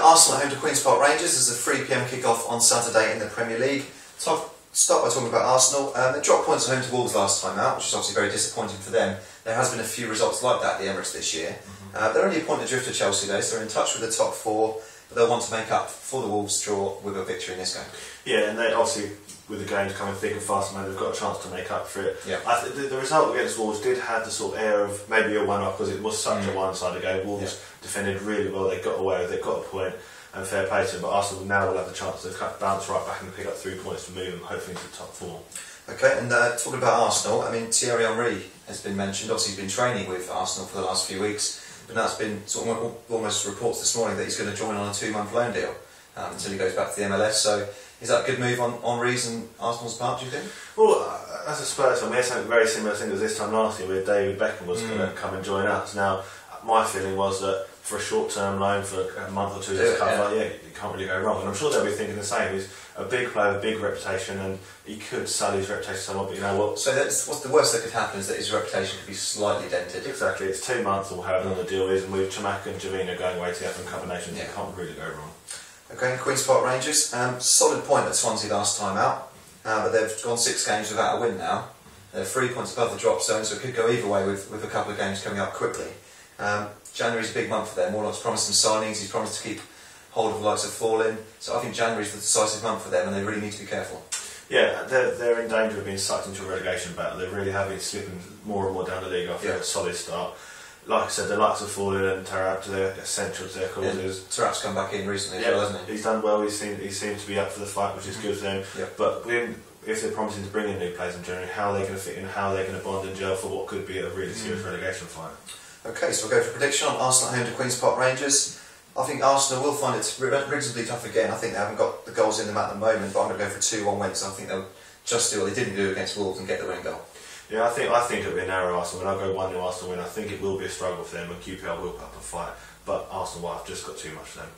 Arsenal at home to Queen's Park Rangers as a 3 PM kick-off on Saturday in the Premier League. So I'll start by talking about Arsenal. They dropped points at home to Wolves last time out, which is obviously very disappointing for them. There has been a few results like that at the Emirates this year. They're only a point adrift of Chelsea though, so they're in touch with the top four, but they'll want to make up for the Wolves draw with a victory in this game. Yeah, and they obviously, with the games coming thick and fast, man, they've got a chance to make up for it. Yeah. I think the result against Wolves did have the sort of air of maybe a one-off because it was such a one-sided game. Wolves defended really well, they got away with it, got a point, and fair play to them, but Arsenal now will have the chance to bounce right back and pick up 3 points to move them hopefully into the top four. Okay, and talking about Arsenal, I mean, Thierry Henry has been mentioned. Obviously he's been training with Arsenal for the last few weeks, but now it's been sort of almost reports this morning that he's going to join on a 2-month loan deal until he goes back to the MLS. So is that a good move on Henry's and Arsenal's part, do you think? Well, as a Spurs fan, we had something very similar to this time last year where David Beckham was going to come and join us. Now, my feeling was that for a short-term loan for a month or two, you can't really go wrong. And I'm sure they'll be thinking the same. He's a big player, with a big reputation, and he could sell his reputation somewhat, but you know what? So what's the worst that could happen is that his reputation could be slightly dented. Exactly, it's 2 months or however long the deal is, and with Chamak and Javina going away together in combinations, it can't really go wrong. Okay, Queen's Park Rangers, solid point at Swansea last time out, but they've gone 6 games without a win now. They're 3 points above the drop zone, so it could go either way with a couple of games coming up quickly. January's a big month for them. Warnock's promised some signings, he's promised to keep hold of the likes of Fallin, so I think January's the decisive month for them and they really need to be careful. Yeah, they're in danger of being sucked into a relegation battle. They really have been slipping more and more down the league after a solid start. Like I said, the likes of Fallin and Tarap, they're essential to their causes. Tarap's come back in recently as well, hasn't he? He's done well, he seems to be up for the fight, which is good for them. But if they're promising to bring in new players in January, how are they going to fit in, how are they going to bond and gel for what could be a really serious relegation fight? Okay, so we'll go for prediction on Arsenal at home to Queen's Park Rangers. I think Arsenal will find it reasonably tough again. I think they haven't got the goals in them at the moment, but I'm going to go for 2-1 wins. I think they'll just do what they didn't do against Wolves and get the winning goal. Yeah, I think it'll be a narrow Arsenal win. I'll go 1-0 Arsenal win. I think it will be a struggle for them and QPR will put up a fight, but Arsenal will have just got too much for them.